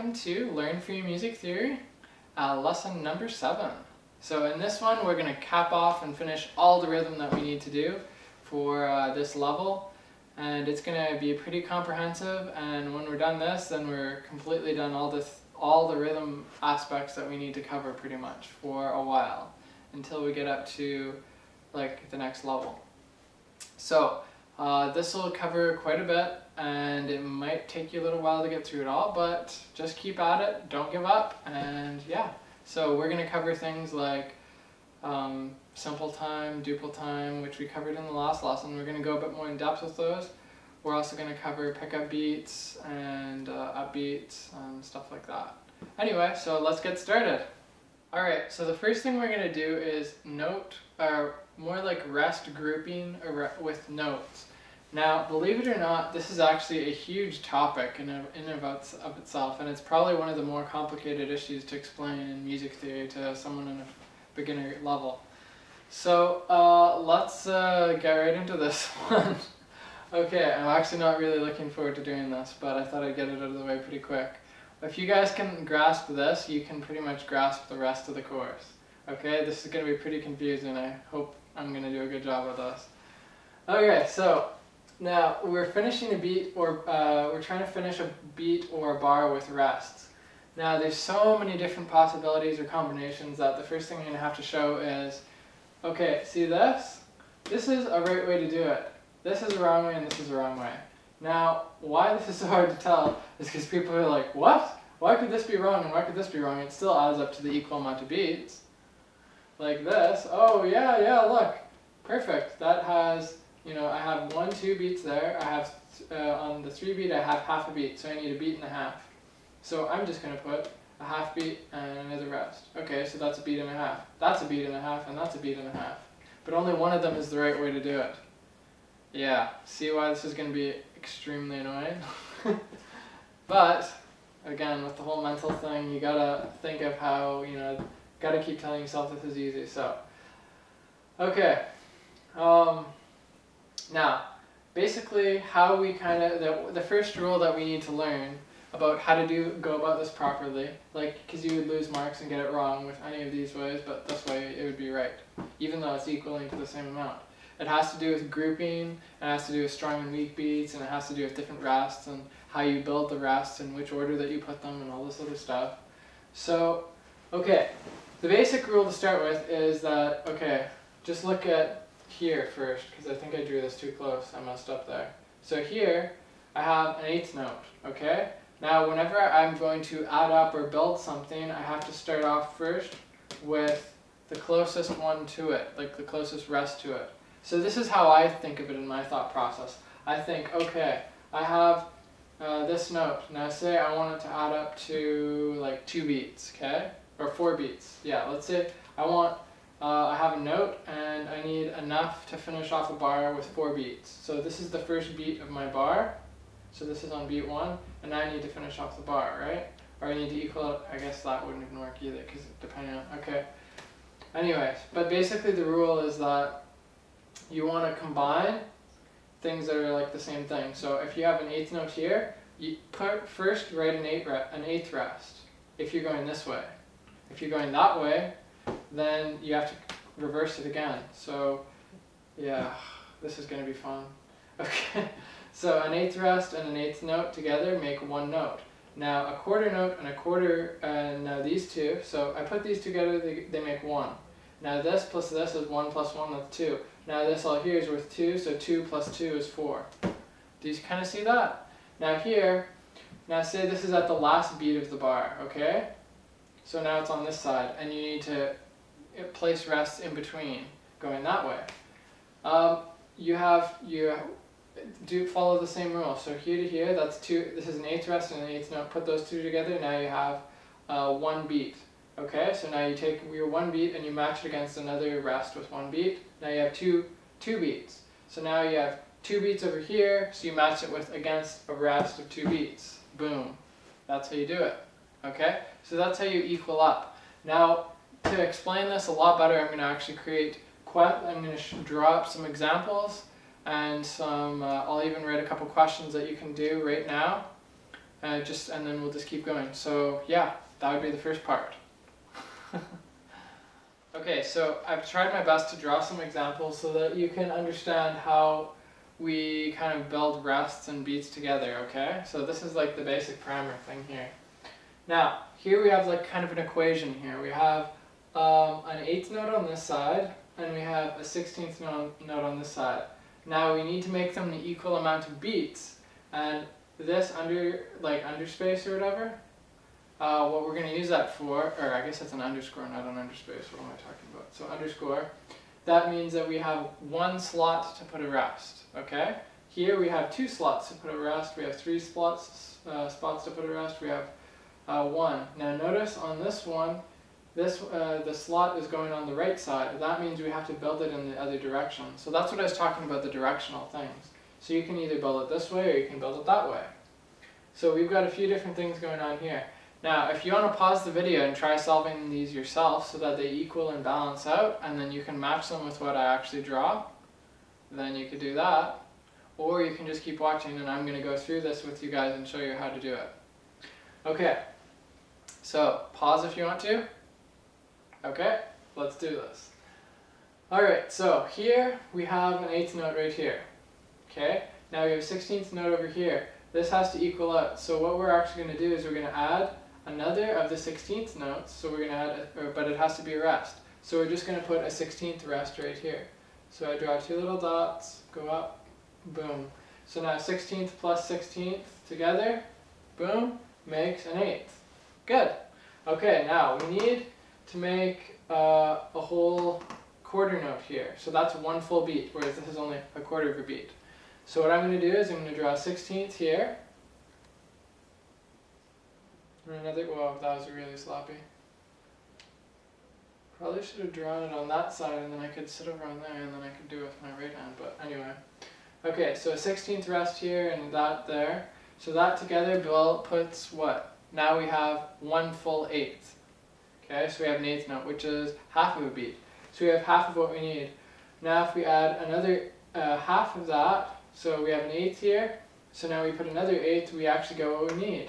welcome to Learn Free Music Theory, lesson number 7. So in this one we're going to cap off and finish all the rhythm that we need to do for this level, and it's going to be pretty comprehensive, and when we're done this then we're completely done all the rhythm aspects that we need to cover pretty much for a while until we get up to like the next level. So this will cover quite a bit, and it might take you a little while to get through it all, but just keep at it, don't give up, and yeah. So we're going to cover things like simple time, duple time, which we covered in the last lesson. We're going to go a bit more in depth with those. We're also going to cover pickup beats and upbeats and stuff like that. Anyway, so let's get started. Alright, so the first thing we're going to do is note, or more like rest grouping with notes. Now, believe it or not, this is actually a huge topic in and of itself, and it's probably one of the more complicated issues to explain in music theory to someone in a beginner level. So let's get right into this one. Okay, I'm actually not really looking forward to doing this, but I thought I'd get it out of the way pretty quick. If you guys can grasp this, you can pretty much grasp the rest of the course. Okay, this is going to be pretty confusing. I hope I'm going to do a good job of this. Okay, so now we're finishing a beat, or we're trying to finish a beat or a bar with rests. Now there's so many different possibilities or combinations that the first thing you're going to have to show is, okay, see this? This is a right way to do it. This is the wrong way and this is the wrong way. Now, why this is so hard to tell is because people are like, what? Why could this be wrong and why could this be wrong? It still adds up to the equal amount of beats. Like this. Oh yeah, look. Perfect. That has, you know, I have 1, 2 beats there. I have, on the 3 beat I have half a beat, so I need a beat and a half. So I'm just going to put a half beat and another rest. Okay, so that's a beat and a half. That's a beat and a half, and that's a beat and a half. But only one of them is the right way to do it. Yeah, see why this is going to be extremely annoying? But, again, with the whole mental thing, you gotta think of how, you know, gotta keep telling yourself this is easy, so. Okay, now, basically how we kind of, the first rule that we need to learn about how to go about this properly, like, because you would lose marks and get it wrong with any of these ways, but this way it would be right, even though it's equaling to the same amount. It has to do with grouping, it has to do with strong and weak beats, and it has to do with different rests and how you build the rests and which order that you put them and all this other stuff. So, okay, the basic rule to start with is that, okay, just look at here first, because I think I drew this too close, I messed up there. So here, I have an 8th note, okay? Now, whenever I'm going to add up or build something, I have to start off first with the closest one to it, like the closest rest to it. So this is how I think of it in my thought process. I think, okay, I have this note. Now say I want it to add up to like 2 beats, okay? Or 4 beats. Yeah, let's say I have a note and I need enough to finish off a bar with 4 beats. So this is the first beat of my bar. So this is on beat 1, and now I need to finish off the bar, right? Or I need to equal it. I guess that wouldn't even work either, because depending on, okay. Anyways, but basically the rule is that you want to combine things that are like the same thing. So if you have an 8th note here, you first write an 8th rest if you're going this way. If you're going that way, then you have to reverse it again. So yeah, this is going to be fun. Okay, so an 8th rest and an 8th note together make 1 note. Now a quarter note and a quarter, now these two, so I put these together, they make 1. Now this plus this is 1 plus 1, that's 2. Now this all here is worth 2, so 2 plus 2 is 4. Do you kind of see that? Now here, now say this is at the last beat of the bar, okay? So now it's on this side, and you need to place rests in between, going that way. You do follow the same rule. So here to here, that's 2, this is an 8th rest and an 8th note. Put those 2 together, now you have 1 beat. Okay, so now you take your 1 beat and you match it against another rest with 1 beat. Now you have two beats. So now you have 2 beats over here, so you match it against a rest of 2 beats. Boom. That's how you do it. Okay, so that's how you equal up. Now, to explain this a lot better, I'm going to actually I'm going to draw up some examples and some, I'll even write a couple questions that you can do right now. and then we'll just keep going. So yeah, that would be the first part. Okay, so I've tried my best to draw some examples so that you can understand how we kind of build rests and beats together, okay? So this is like the basic primer thing here. Now, here we have like kind of an equation here. We have an 8th note on this side, and we have a 16th note on this side. Now we need to make them the equal amount of beats, and this underspace or whatever, what we're going to use that for, or I guess that's an underscore, not an underspace, what am I talking about? So underscore, that means that we have one slot to put a rest, okay? Here we have 2 slots to put a rest, we have 3 spots to put a rest, we have 1. Now notice on this one, the slot is going on the right side. That means we have to build it in the other direction. So that's what I was talking about, the directional things. So you can either build it this way or you can build it that way. So we've got a few different things going on here. Now, if you want to pause the video and try solving these yourself so that they equal and balance out, and then you can match them with what I actually draw, then you could do that. Or you can just keep watching and I'm going to go through this with you guys and show you how to do it. Okay, so pause if you want to. Okay, let's do this. Alright, so here we have an 8th note right here. Okay, now we have a 16th note over here. This has to equal out. So what we're actually going to do is we're going to add another of the 16th notes. So we're going to add, but it has to be a rest. So we're just going to put a 16th rest right here. So I draw 2 little dots, go up, boom. So now 16th plus 16th together, boom, makes an 8th. Good. Okay, now we need to make a whole quarter note here. So that's 1 full beat, whereas this is only a quarter of a beat. So what I'm going to do is I'm going to draw a 16th here. And another, whoa, that was really sloppy. Probably should have drawn it on that side and then I could sit over on there and then I could do it with my right hand, but anyway. Okay, so a 16th rest here and that there. So that together puts what? Now we have 1 full 8th. Okay, so we have an 8th note, which is half of a beat. So we have half of what we need. Now if we add another half of that, so we have an 8th here, so now we put another 8th, we actually get what we need.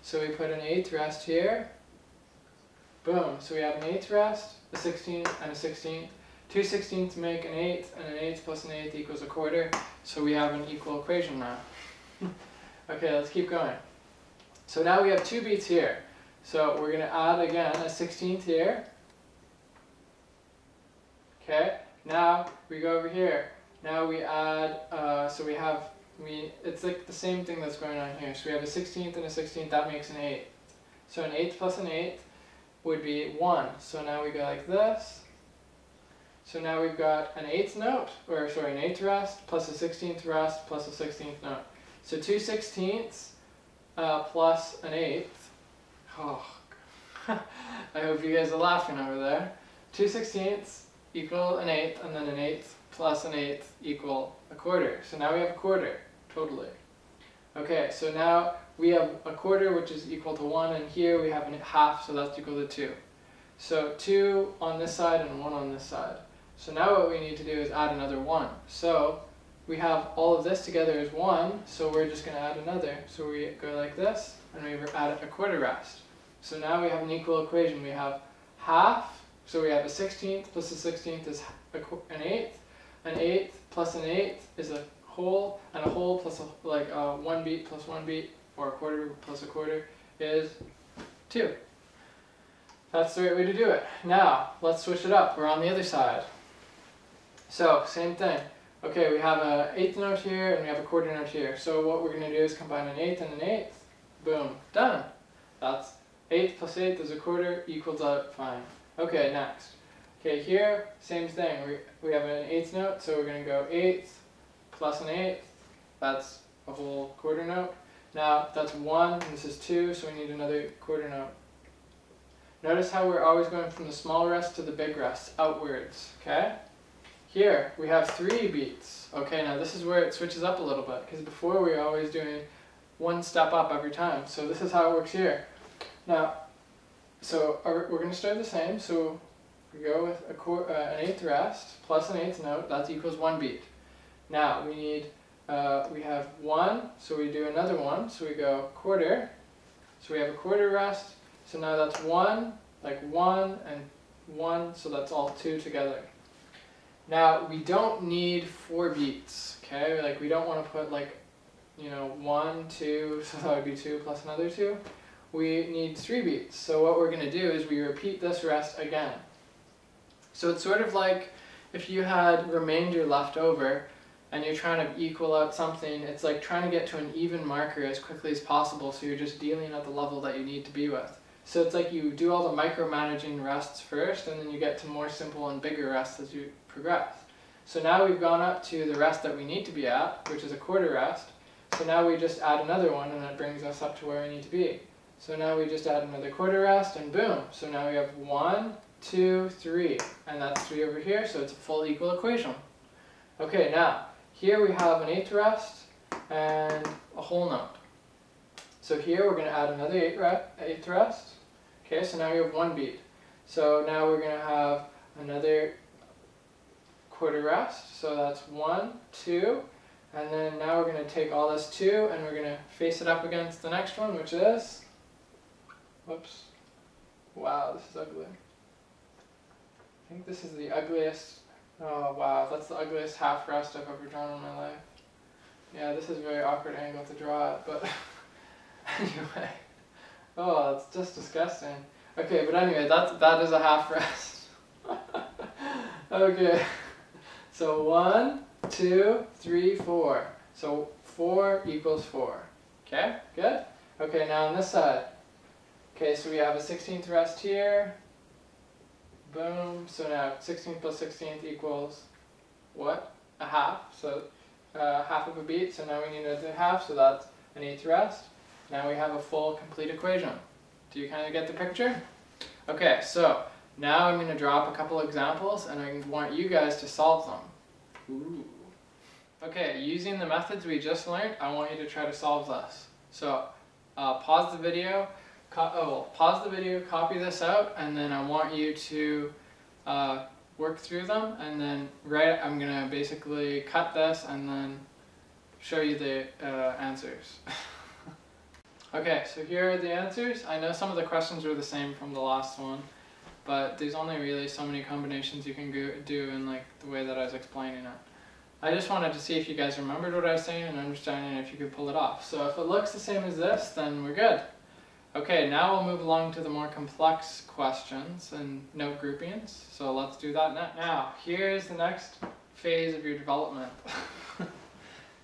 So we put an 8th rest here, boom, so we have an 8th rest, a 16th and a 16th. 2 16ths make an 8th, and an 8th plus an 8th equals a quarter, so we have an equal equation now. Okay, let's keep going. So now we have 2 beats here. So we're going to add again a 16th here. Okay, now we go over here. Now we add, it's like the same thing that's going on here. So we have a 16th and a 16th, that makes an 8th. So an 8th plus an 8th would be 1. So now we go like this. So now we've got an 8th note, or sorry, an 8th rest, plus a 16th rest, plus a 16th note. So 2 16ths plus an 8th. Oh, I hope you guys are laughing over there. 2 16ths equal an 8th, and then an 8th plus an 8th equal a quarter. So now we have a quarter, totally. Okay, so now we have a quarter which is equal to 1, and here we have a half, so that's equal to 2. So 2 on this side and 1 on this side. So now what we need to do is add another 1. So we have all of this together as 1, so we're just going to add another. So we go like this, and we add a quarter rest. So now we have an equal equation. We have half, so we have a 16th plus a 16th is an 8th. An 8th plus an 8th is a whole, and a whole plus 1 beat plus 1 beat, or a quarter plus a quarter, is 2. That's the right way to do it. Now, let's switch it up. We're on the other side. So, same thing. Okay, we have an 8th note here, and we have a quarter note here. So what we're going to do is combine an 8th and an 8th. Boom. Done. That's 8th plus 8th is a quarter, equals out, fine. Okay, next. Okay, here, same thing. We have an 8th note, so we're going to go 8th plus an 8th. That's a whole quarter note. Now, that's 1, and this is 2, so we need another quarter note. Notice how we're always going from the small rest to the big rest, outwards, okay? Here, we have 3 beats. Okay, now this is where it switches up a little bit, because before we were always doing 1 step up every time. So this is how it works here. Now, so we're going to start the same. So we go with an 8th rest plus an 8th note. That equals 1 beat. Now we need we have 1, so we do another 1, so we go quarter, so we have a quarter rest, so now that's 1, like 1 and 1, so that's all 2 together. Now we don't need 4 beats, okay, like we don't want to put like, you know, 1, 2, so that would be 2 plus another 2. We need 3 beats, so what we're going to do is we repeat this rest again. So it's sort of like if you had remainder left over and you're trying to equal out something, it's like trying to get to an even marker as quickly as possible, so you're just dealing at the level that you need to be with. So it's like you do all the micromanaging rests first, and then you get to more simple and bigger rests as you progress. So now we've gone up to the rest that we need to be at, which is a quarter rest. So now we just add another one, and it brings us up to where we need to be. So now we just add another quarter rest, and boom. So now we have 1, 2, 3, and that's 3 over here, so it's a full equal equation. Okay, now, here we have an 8th rest and a whole note. So here we're going to add another 8th rest. Okay, so now we have 1 beat. So now we're going to have another quarter rest, so that's 1, 2, and then now we're going to take all this 2 and we're going to face it up against the next one, which is, whoops, wow, this is ugly. I think this is the ugliest, oh wow, that's the ugliest half rest I've ever drawn in my life. Yeah, this is a very awkward angle to draw it, but anyway. Oh, it's just disgusting. Okay, but anyway, that is a half rest. Okay, so 1, 2, 3, 4. So 4 equals 4. Okay, good? Okay, now on this side. Okay, so we have a 16th rest here. Boom. So now 16th plus 16th equals what? A half. So half of a beat. So now we need another half. So that's an 8th rest. Now we have a full complete equation. Do you kind of get the picture? Okay, so now I'm going to draw up a couple examples and I want you guys to solve them. Ooh. Okay, using the methods we just learned, I want you to try to solve this. So pause the video. Pause the video, copy this out, and then I want you to work through them, and then I'm going to basically cut this and then show you the answers. Okay, so here are the answers. I know some of the questions were the same from the last one, but there's only really so many combinations you can do in like the way that I was explaining it. I just wanted to see if you guys remembered what I was saying and understanding if you could pull it off. So if it looks the same as this, then we're good. Okay, now we'll move along to the more complex questions and note groupings. So let's do that now. Here's the next phase of your development.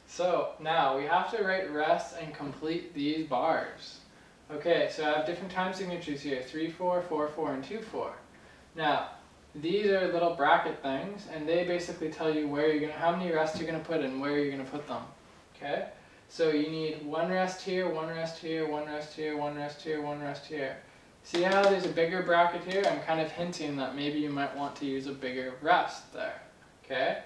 So now we have to write rests and complete these bars. Okay, so I have different time signatures here, 3, 4, 4, 4, and 2, 4. Now, these are little bracket things, and they basically tell you how many rests you're going to put in, where you're going to put them. Okay? So you need 1 rest here, 1 rest here, 1 rest here, 1 rest here, 1 rest here. See how there's a bigger bracket here? I'm kind of hinting that maybe you might want to use a bigger rest there. Okay?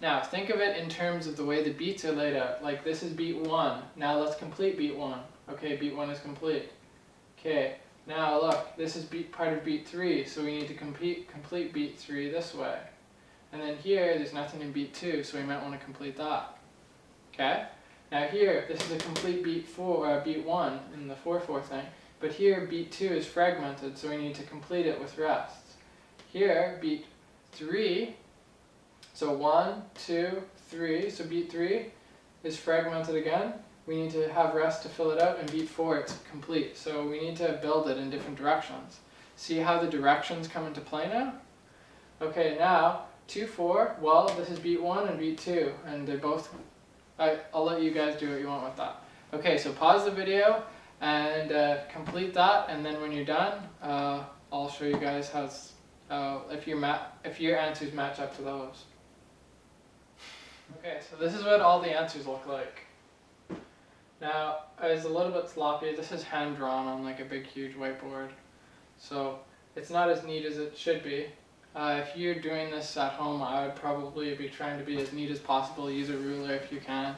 Now think of it in terms of the way the beats are laid out. Like this is beat 1. Now let's complete beat 1. Okay, beat 1 is complete. Okay, now look, this is part of beat 3, so we need to complete beat 3 this way. And then here, there's nothing in beat 2, so we might want to complete that. Okay? Now here, this is a complete beat 1 in the 4/4 thing, but here beat 2 is fragmented, so we need to complete it with rests. Here, beat 3, so 1, 2, 3, so beat 3 is fragmented again. We need to have rest to fill it out, and beat 4 it's complete. So we need to build it in different directions. See how the directions come into play now? Okay, now 2, 4, well this is beat 1 and beat 2, and they're both, I'll let you guys do what you want with that. Okay, so pause the video and complete that, and then when you're done, I'll show you guys if your answers match up to those. Okay, so this is what all the answers look like. Now, it's a little bit sloppy. This is hand drawn on like a big huge whiteboard, so it's not as neat as it should be. If you're doing this at home, I would probably be trying to be as neat as possible. Use a ruler if you can.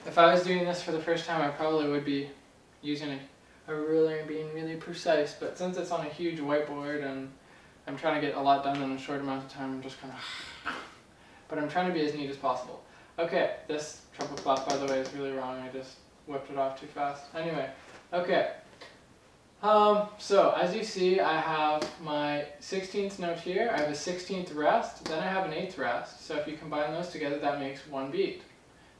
If I was doing this for the first time, I probably would be using a ruler and being really precise, but since it's on a huge whiteboard and I'm trying to get a lot done in a short amount of time, I'm just kind of but I'm trying to be as neat as possible. Okay, this triple clef, by the way, is really wrong. I just whipped it off too fast. Anyway, okay. So as you see, I have my 16th note here. I have a 16th rest. Then I have an 8th rest. So if you combine those together, that makes one beat.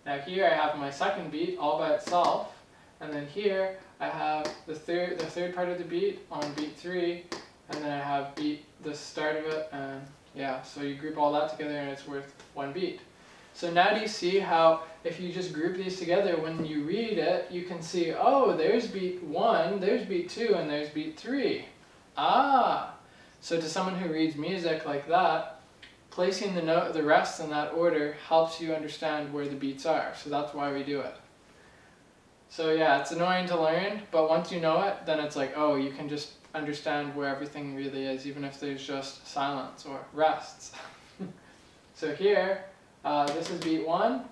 Now here I have my second beat all by itself. And then here I have the third part of the beat on beat 3. And then I have beat the start of it. And yeah, so you group all that together and it's worth one beat. So now do you see how if you just group these together, when you read it, you can see, oh, there's beat 1, there's beat 2, and there's beat 3. Ah! So to someone who reads music like that, placing the rests in that order helps you understand where the beats are. So that's why we do it. So yeah, it's annoying to learn, but once you know it, then it's like, oh, you can just understand where everything really is, even if there's just silence or rests. So here, this is beat 1,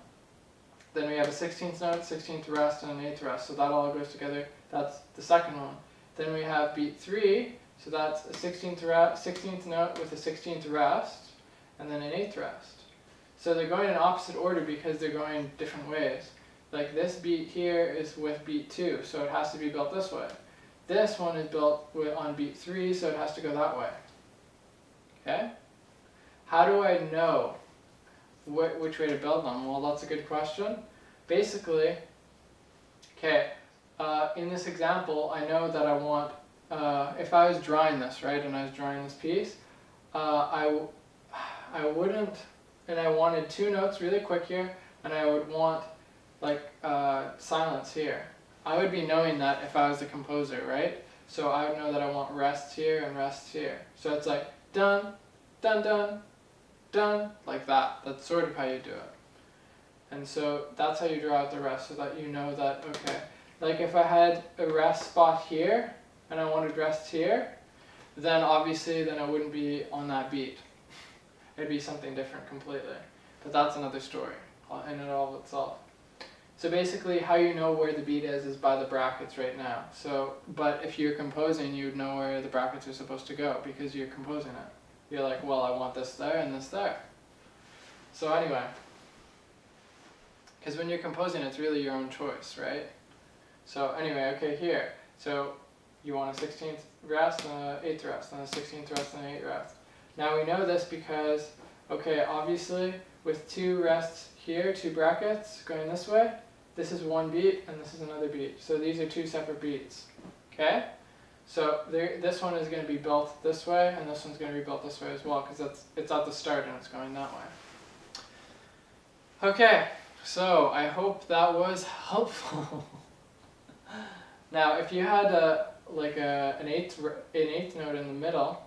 then we have a 16th note, 16th rest, and an 8th rest, so that all goes together. That's the second one. Then we have beat 3, so that's a 16th note with a 16th rest, and then an 8th rest. So they're going in opposite order because they're going different ways. Like this beat here is with beat 2, so it has to be built this way. This one is built on beat 3, so it has to go that way. Okay? How do I know which way to build them? Well, that's a good question. Basically, okay, in this example, I know that I want, if I was drawing this, right, and I was drawing this piece, I wouldn't, and I wanted 2 notes really quick here, and I would want, like, silence here. I would be knowing that if I was the composer, right? So I would know that I want rests here and rests here. So it's like, dun, dun, dun, done, like that. That's sort of how you do it. And so that's how you draw out the rest, so that you know that, okay, like if I had a rest spot here and I wanted rests here, then obviously then I wouldn't be on that beat. It'd be something different completely. But that's another story in and of itself. So basically how you know where the beat is by the brackets right now. So, but if you're composing, you'd know where the brackets are supposed to go because you're composing it. You're like, well, I want this there and this there. So anyway, because when you're composing, it's really your own choice, right? So anyway, okay, here. So you want a 16th rest and an 8th rest, and a 16th rest and an 8th rest. Now we know this because, okay, obviously with 2 rests here, 2 brackets going this way, this is one beat and this is another beat. So these are 2 separate beats, okay? So this one is going to be built this way, and this one's going to be built this way as well, because it's at the start and it's going that way. Okay, so I hope that was helpful. Now, if you had an eighth note in the middle,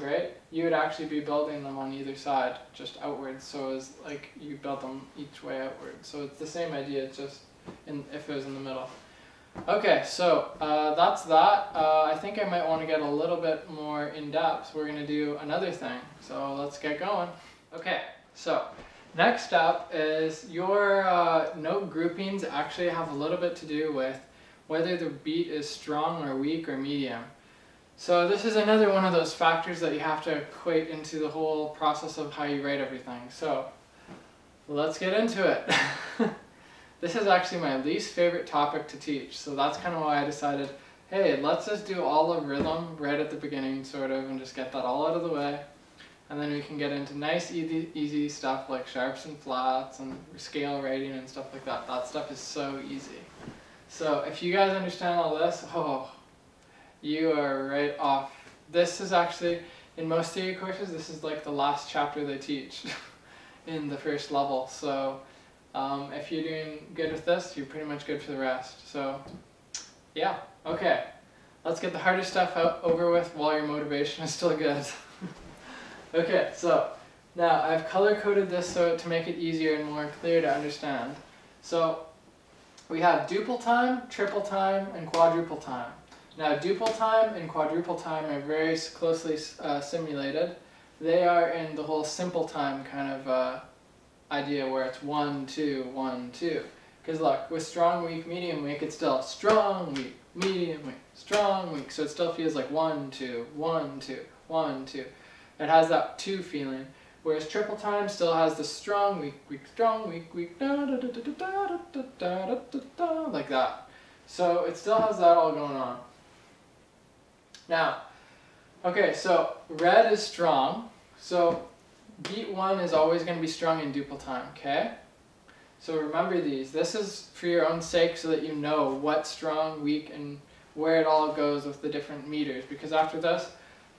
right, you would actually be building them on either side, just outwards. So it's like you build them each way outwards. So it's the same idea, it's just if it was in the middle. Okay, so that's that. I think I might want to get a little bit more in depth. We're going to do another thing, so let's get going. Okay, so next up is your note groupings actually have a little bit to do with whether the beat is strong or weak or medium. So this is another one of those factors that you have to equate into the whole process of how you write everything. So let's get into it. This is actually my least favorite topic to teach, so that's kind of why I decided, hey, let's just do all of rhythm right at the beginning, sort of, and just get that all out of the way. And then we can get into nice, easy stuff like sharps and flats and scale writing and stuff like that. That stuff is so easy. So if you guys understand all this, oh, you are right off. This is actually, in most theory courses, this is like the last chapter they teach in the first level. So if you're doing good with this, you're pretty much good for the rest. So yeah, okay. Let's get the harder stuff over with while your motivation is still good. Okay, so now I've color-coded this so to make it easier and more clear to understand. So we have duple time, triple time, and quadruple time. Now duple time and quadruple time are very closely simulated. They are in the whole simple time kind of idea where it's 1, 2, 1, 2. Because look, with strong, weak, medium, weak, it's still strong, weak, medium, weak, strong, weak. So it still feels like 1, 2, 1, 2, 1, 2. It has that 2 feeling. Whereas triple time still has the strong, weak, weak, strong, weak, weak, da da da da da da da da da da da, like that. So it still has that all going on. Now, okay, so red is strong. So beat 1 is always going to be strong in duple time, okay? So remember these. This is for your own sake so that you know what's strong, weak, and where it all goes with the different meters. Because after this,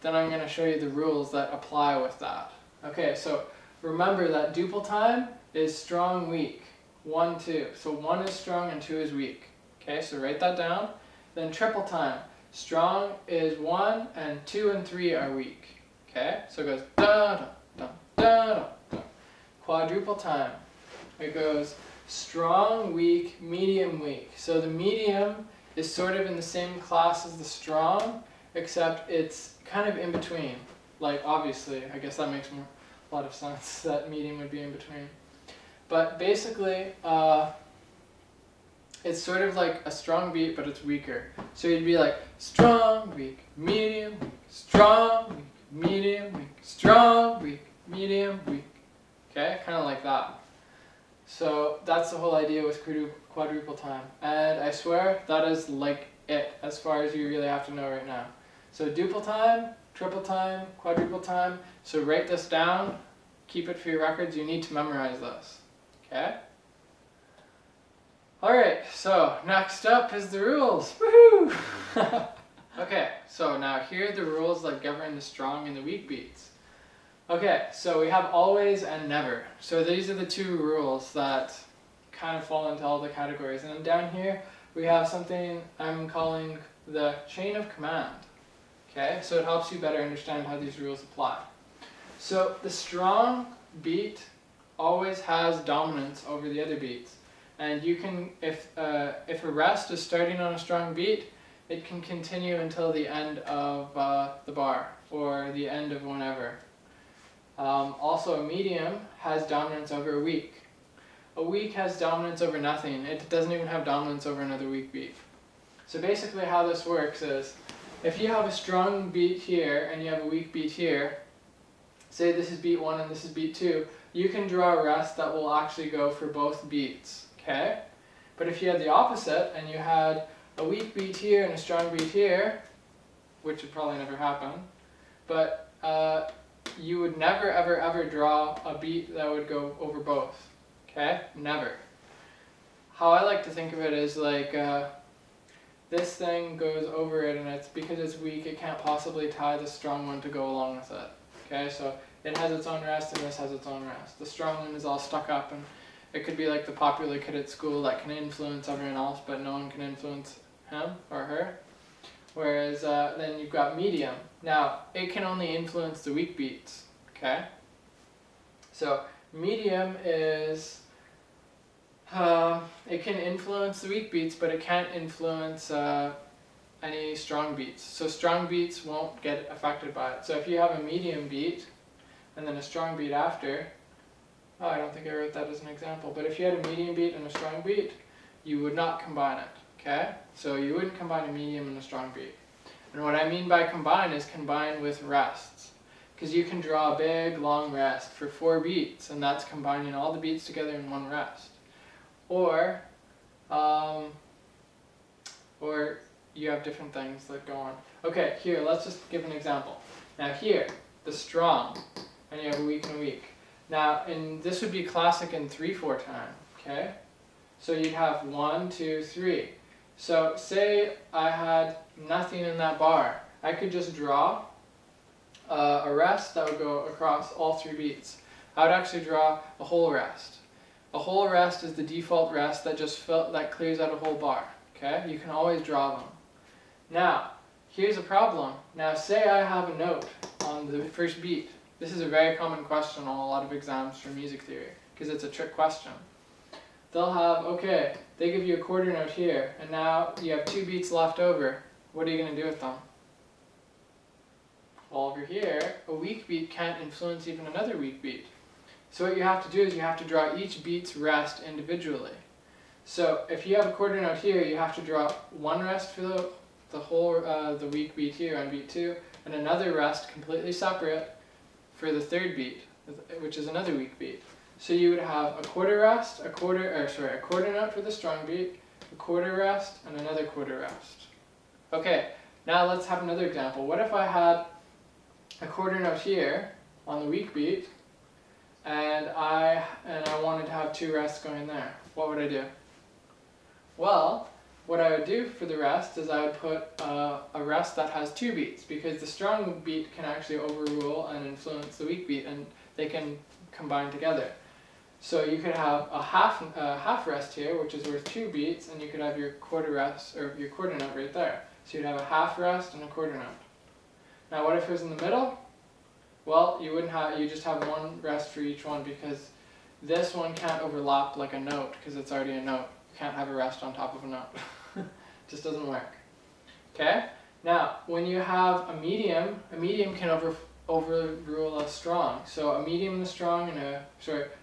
then I'm going to show you the rules that apply with that. Okay, so remember that duple time is strong, weak. 1, 2. So 1 is strong and 2 is weak. Okay, so write that down. Then triple time. Strong is 1 and 2 and 3 are weak. Okay, so it goes da da da da da da. Quadruple time. It goes strong, weak, medium, weak. So the medium is sort of in the same class as the strong, except it's kind of in between. Like, obviously, I guess that makes a lot of sense that medium would be in between. But basically, it's sort of like a strong beat, but it's weaker. So you'd be like strong, weak, medium, weak, strong, weak, medium, weak, strong, weak, medium, weak. Okay, kind of like that. So that's the whole idea with quadruple time. And I swear that is like it as far as you really have to know right now. So duple time, triple time, quadruple time. So write this down, keep it for your records. You need to memorize this. Okay? Alright, so next up is the rules. Woohoo! Okay, so now here are the rules that govern the strong and the weak beats. Okay, so we have always and never. So these are the two rules that kind of fall into all the categories. And then down here we have something I'm calling the chain of command. Okay, so it helps you better understand how these rules apply. So the strong beat always has dominance over the other beats. And you can, if a rest is starting on a strong beat, it can continue until the end of the bar, or the end of whenever. Also, a medium has dominance over a weak. A weak has dominance over nothing. It doesn't even have dominance over another weak beat. So basically how this works is, if you have a strong beat here and you have a weak beat here, say this is beat 1 and this is beat 2, you can draw a rest that will actually go for both beats. Okay? But if you had the opposite and you had a weak beat here and a strong beat here, which would probably never happen, but you would never ever ever draw a beat that would go over both. Okay? Never. How I like to think of it is like this thing goes over it, and it's because it's weak it can't possibly tie the strong one to go along with it. Okay? So it has its own rest and this has its own rest. The strong one is all stuck up, and it could be like the popular kid at school that can influence everyone else, but no one can influence him or her. Whereas then you've got medium. Now, it can only influence the weak beats. Okay? So medium is, it can influence the weak beats, but it can't influence any strong beats. So strong beats won't get affected by it. So if you have a medium beat, and then a strong beat after, oh, I don't think I wrote that as an example, but if you had a medium beat and a strong beat, you would not combine it, okay? So you wouldn't combine a medium and a strong beat. And what I mean by combine is combine with rests. Because you can draw a big, long rest for 4 beats, and that's combining all the beats together in one rest. Or you have different things that go on. Okay, here, let's just give an example. Now here, the strong, and you have a weak and a weak. Now, and this would be classic in 3/4 time, okay? So you'd have 1, 2, 3. So say I had nothing in that bar. I could just draw a rest that would go across all 3 beats. I would actually draw a whole rest. A whole rest is the default rest that just that clears out a whole bar, okay? You can always draw them. Now, here's a problem. Now say I have a note on the first beat. This is a very common question on a lot of exams for music theory, because it's a trick question. They'll have, okay, they give you a quarter note here, and now you have 2 beats left over. What are you going to do with them? Well, over here, a weak beat can't influence even another weak beat. So what you have to do is you have to draw each beat's rest individually. So if you have a quarter note here, you have to draw one rest for the weak beat here on beat 2, and another rest completely separate for the third beat which is another weak beat. So you would have a quarter rest, a quarter note for the strong beat, a quarter rest, and another quarter rest. Okay, now let's have another example. What if I had a quarter note here on the weak beat, and I wanted to have 2 rests going there? What would I do? Well, what I would do for the rest is I would put a rest that has 2 beats, because the strong beat can actually overrule and influence the weak beat, and they can combine together. So you could have a half rest here, which is worth 2 beats, and you could have your quarter rest, or your quarter note right there. So you'd have a half rest and a quarter note. Now what if it was in the middle? Well, you just have 1 rest for each one, because this one can't overlap like a note, because it's already a note. You can't have a rest on top of a note. Just doesn't work. Okay? Now, when you have a medium can overrule a strong. So a medium and a strong and a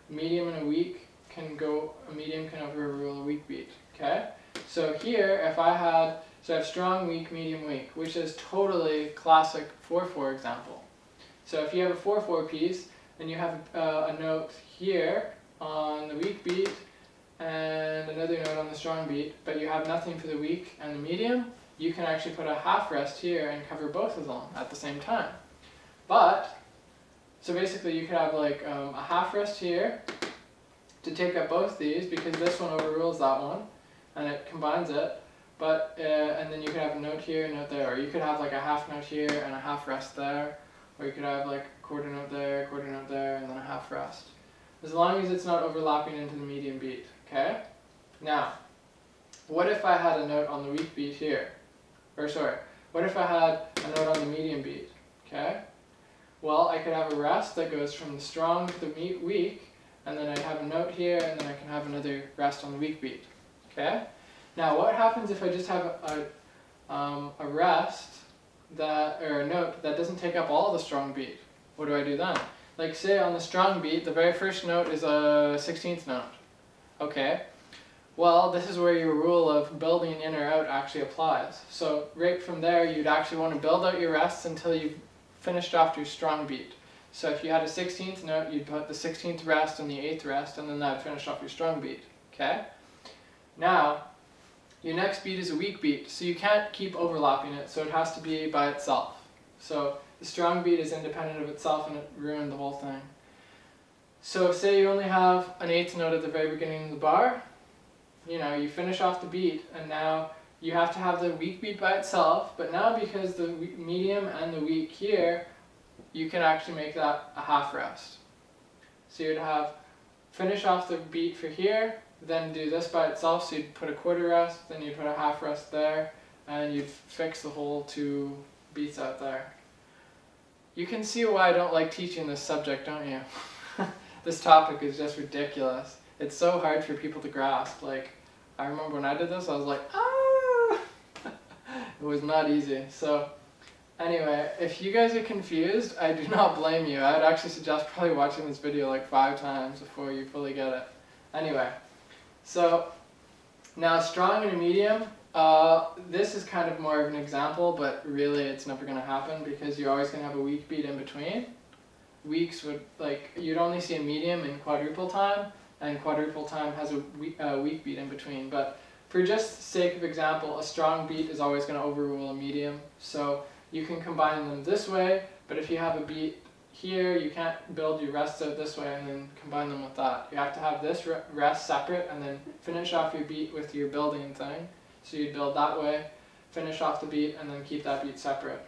medium and a weak a medium can overrule a weak beat. Okay? So here, if I have strong, weak, medium, weak, which is totally classic 4/4 example. So if you have a 4/4 piece, and you have a note here on the weak beat and another note on the strong beat, but you have nothing for the weak and the medium, you can actually put a half rest here and cover both of them at the same time. So basically you could have like a half rest here to take up both these, because this one overrules that one and it combines it. And then you could have a note here, a note there, or you could have like a half note here and a half rest there, or you could have like a quarter note there, and then a half rest. As long as it's not overlapping into the medium beat, okay? Now, what if I had a note on the weak beat here? What if I had a note on the medium beat, okay? Well, I could have a rest that goes from the strong to the weak, and then I'd have a note here, and then I can have another rest on the weak beat, okay? Now, what happens if I just have a rest or a note that doesn't take up all the strong beat? What do I do then? Like say on the strong beat, the very first note is a 16th note. Okay, well this is where your rule of building in or out actually applies. So right from there, you'd actually want to build out your rests until you've finished off your strong beat. So if you had a 16th note, you'd put the 16th rest and the 8th rest, and then that would finish off your strong beat. Okay? Now, your next beat is a weak beat, so you can't keep overlapping it, so it has to be by itself. So the strong beat is independent of itself, and it ruined the whole thing. So say you only have an 8th note at the very beginning of the bar, you finish off the beat, and now you have to have the weak beat by itself, but now because the medium and the weak here, you can actually make that a half rest. So you'd have finish off the beat for here, then do this by itself, so you'd put a quarter rest, then you'd put a half rest there, and you'd fix the whole 2 beats out there. You can see why I don't like teaching this subject, don't you? This topic is just ridiculous. It's so hard for people to grasp. Like, I remember when I did this, I was like, ah! It was not easy. So anyway, if you guys are confused, I do not blame you. I would actually suggest probably watching this video like 5 times before you fully get it. Anyway, so now strong and a medium, this is kind of more of an example, but really it's never going to happen because you're always going to have a weak beat in between. Weaks would, you'd only see a medium in quadruple time, and quadruple time has a weak beat in between. But for just sake of example, a strong beat is always going to overrule a medium. So you can combine them this way, but if you have a beat here, you can't build your rests out this way and then combine them with that. You have to have this rest separate and then finish off your beat with your building thing. So you'd build that way, finish off the beat, and then keep that beat separate.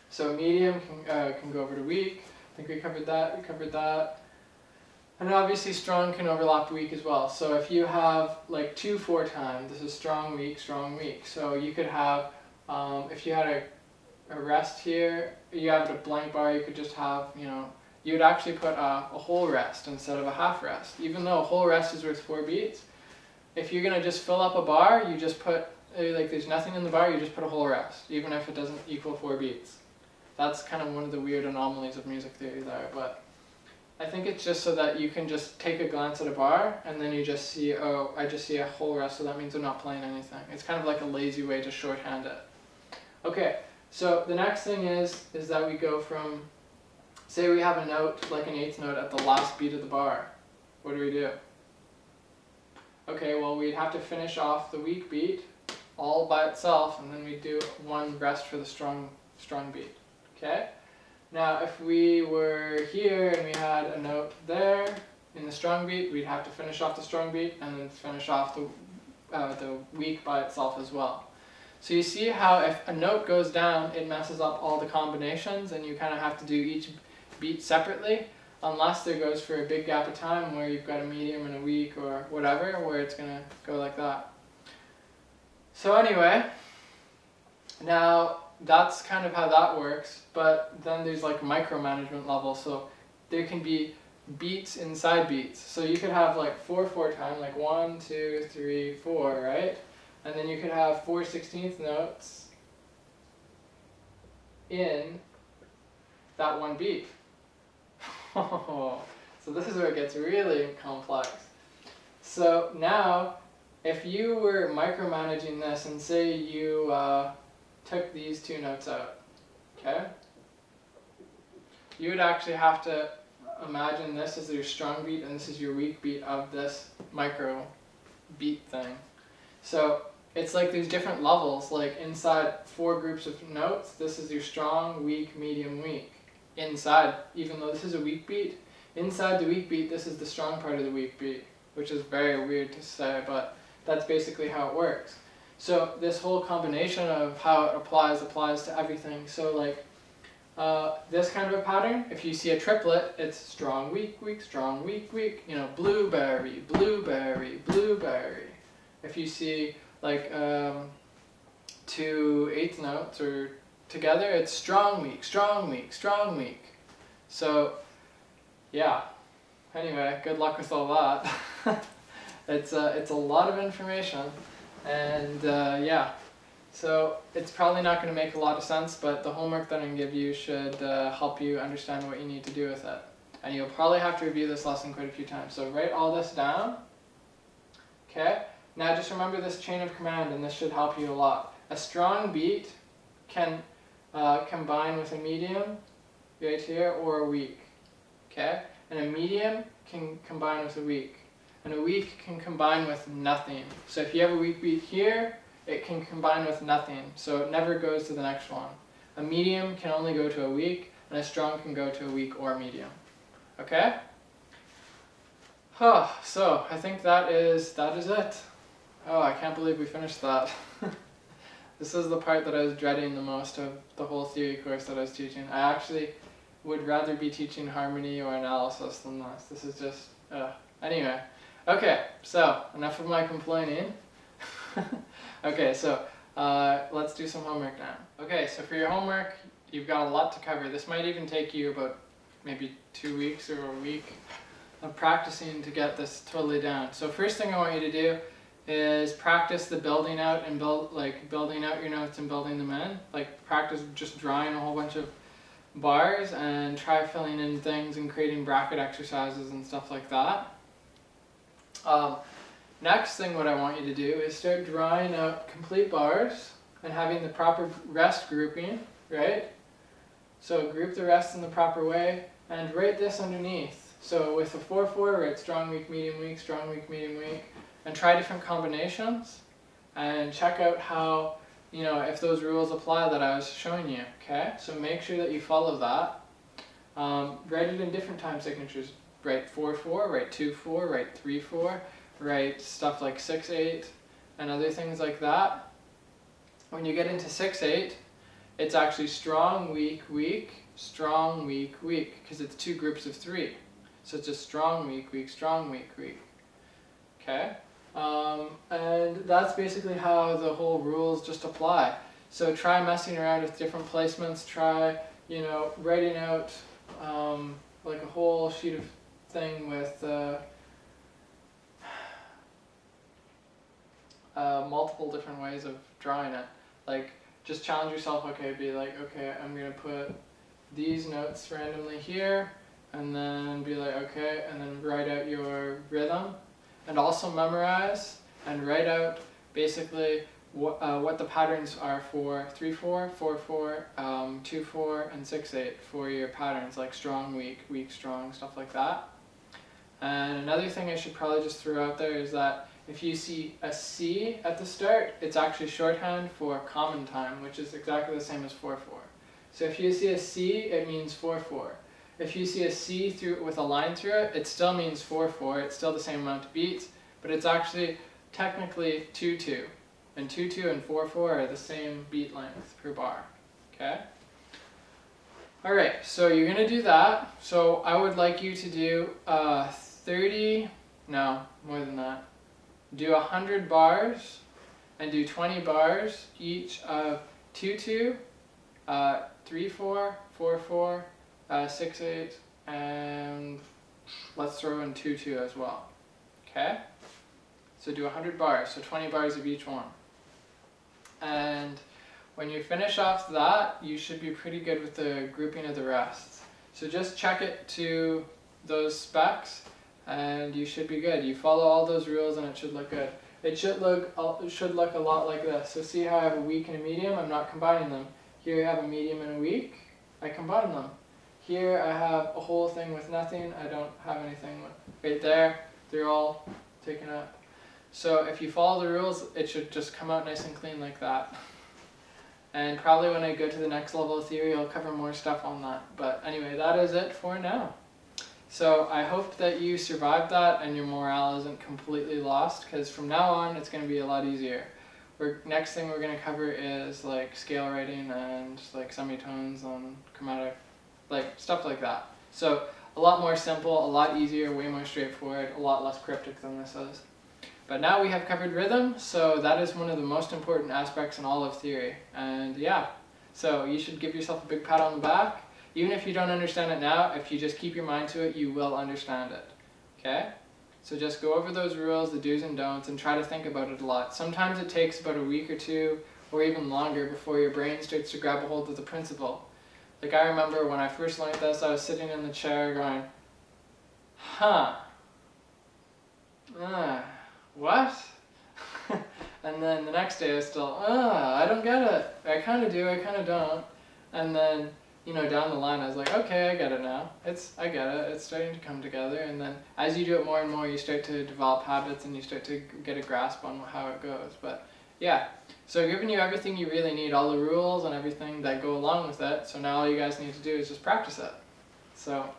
So medium can go over to weak. I think we covered that. And obviously strong can overlap weak as well. So if you have like 2/4 time, this is strong, weak, strong, weak. So you could have, if you had a rest here, you have a blank bar, you could just have, you'd actually put a whole rest instead of a half rest. Even though a whole rest is worth 4 beats, if you're going to just fill up a bar, you just put, there's nothing in the bar, you just put a whole rest, even if it doesn't equal 4 beats. That's kind of one of the weird anomalies of music theory there, but I think it's just so that you can just take a glance at a bar and then you just see, oh, I just see a whole rest, so that means I'm not playing anything. It's kind of like a lazy way to shorthand it. Okay, so the next thing is that we go from say we have a note, like an eighth note at the last beat of the bar. What do we do? Okay, well we'd have to finish off the weak beat all by itself, and then we'd do one rest for the strong beat. Okay? Now if we were here and we had a note there in the strong beat, we'd have to finish off the strong beat and then finish off the weak by itself as well. So you see how if a note goes down, it messes up all the combinations, and you kind of have to do each beat separately, unless there goes for a big gap of time where you've got a medium and a weak or whatever, where it's going to go like that. So anyway, now that's kind of how that works, but then there's like micromanagement level, so there can be beats inside beats. So you could have like 4/4 time, like 1, 2, 3, 4, right? And then you could have 4/16 notes in that one beat. So this is where it gets really complex. So now, if you were micromanaging this and say you took these two notes out, okay? You would actually have to imagine this as your strong beat and this is your weak beat of this micro beat thing. So it's like there's different levels, like inside 4 groups of notes, this is your strong, weak, medium, weak. Inside, even though this is a weak beat, inside the weak beat, this is the strong part of the weak beat, which is very weird to say, but that's basically how it works. So this whole combination of how it applies to everything. So like this kind of a pattern, if you see a triplet, it's strong, weak, weak, strong, weak, weak, you know, blueberry, blueberry, blueberry. If you see like 2 eighth notes or together, it's strong, weak, strong, weak, strong, weak. So yeah, anyway, good luck with all that. It's a lot of information, and yeah, so it's probably not going to make a lot of sense, but the homework that I'm going to give you should help you understand what you need to do with it. And you'll probably have to review this lesson quite a few times. So write all this down. Okay? Now just remember this chain of command, and this should help you a lot. A strong beat can combine with a medium right here, or a weak. Okay? And a medium can combine with a weak. And a weak can combine with nothing. So if you have a weak beat here, it can combine with nothing. So it never goes to the next one. A medium can only go to a weak, and a strong can go to a weak or medium. Okay? So I think that is it. Oh, I can't believe we finished that. This is the part that I was dreading the most of the whole theory course that I was teaching. I actually would rather be teaching harmony or analysis than this. This is just, anyway. Okay, so enough of my complaining. Okay, so let's do some homework now. Okay, so for your homework, you've got a lot to cover. This might even take you about maybe 2 weeks or a week of practicing to get this totally down. So first thing I want you to do is practice the building out and building out your notes and building them in. Like practice just drawing a whole bunch of bars and try filling in things and creating bracket exercises and stuff like that. Next thing what I want you to do is start drawing out complete bars and having the proper rest grouping, right? So group the rest in the proper way and write this underneath. So with a 4/4, write strong, weak, medium, weak, strong, weak, medium, weak, and try different combinations and check out how, you know, if those rules apply that I was showing you, okay? So make sure that you follow that. Write it in different time signatures. Write 4/4, write 2/4, write 3/4, write stuff like 6/8 and other things like that. When you get into 6/8, it's actually strong, weak, weak, strong, weak, weak, because it's 2 groups of 3. So it's just strong, weak, weak, strong, weak, weak. Okay? And that's basically how the whole rules just apply. So try messing around with different placements, try, you know, writing out like a whole sheet of thing with multiple different ways of drawing it. Like, just challenge yourself, okay, be like, okay, I'm going to put these notes randomly here, and then be like, okay, and then write out your rhythm, and also memorize and write out basically what the patterns are for 3/4, 4/4, 2/4, and 6/8 for your patterns, like strong, weak, weak, strong, stuff like that. And another thing I should probably just throw out there is that if you see a C at the start, it's actually shorthand for common time, which is exactly the same as 4/4. So if you see a C, it means 4/4. If you see a C with a line through it, it still means 4/4. It's still the same amount of beats, but it's actually technically 2/2. And 2/2 and 4/4 are the same beat length per bar. Okay? Alright, so you're going to do that. So I would like you to do 30, no, more than that. Do 100 bars and do 20 bars each of 2/2, 3/4, 4/4, 6/8, and let's throw in 2/2 as well. Okay? So do 100 bars, so 20 bars of each one. And when you finish off that, you should be pretty good with the grouping of the rest. So just check it to those specs and you should be good. You follow all those rules and it should look good. It should look a lot like this. So see how I have a weak and a medium? I'm not combining them. Here I have a medium and a weak. I combine them. Here I have a whole thing with nothing. I don't have anything right there. They're all taken up. So if you follow the rules, it should just come out nice and clean like that. And probably when I go to the next level of theory, I'll cover more stuff on that. But anyway, that is it for now. So I hope that you survived that and your morale isn't completely lost, because from now on, it's going to be a lot easier. Next thing we're going to cover is like scale writing and like semitones and chromatic, like stuff like that. So a lot more simple, a lot easier, way more straightforward, a lot less cryptic than this is. But now we have covered rhythm, so that is one of the most important aspects in all of theory. And yeah, so you should give yourself a big pat on the back. Even if you don't understand it now, if you just keep your mind to it, you will understand it. Okay? So just go over those rules, the do's and don'ts, and try to think about it a lot. Sometimes it takes about a week or two, or even longer, before your brain starts to grab a hold of the principle. Like I remember when I first learned this, I was sitting in the chair going, huh, what? And then the next day I was still, I don't get it. I kind of do, I kind of don't. And then, you know, down the line I was like, okay, I get it now. I get it. It's starting to come together. And then as you do it more and more, you start to develop habits and you start to get a grasp on how it goes. But yeah, so I've given you everything you really need, all the rules and everything that go along with it. So now all you guys need to do is just practice it. So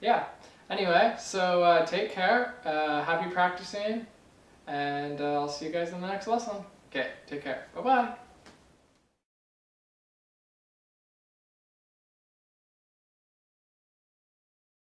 yeah. Anyway, so take care. Happy practicing. And I'll see you guys in the next lesson. Okay, take care. Bye-bye.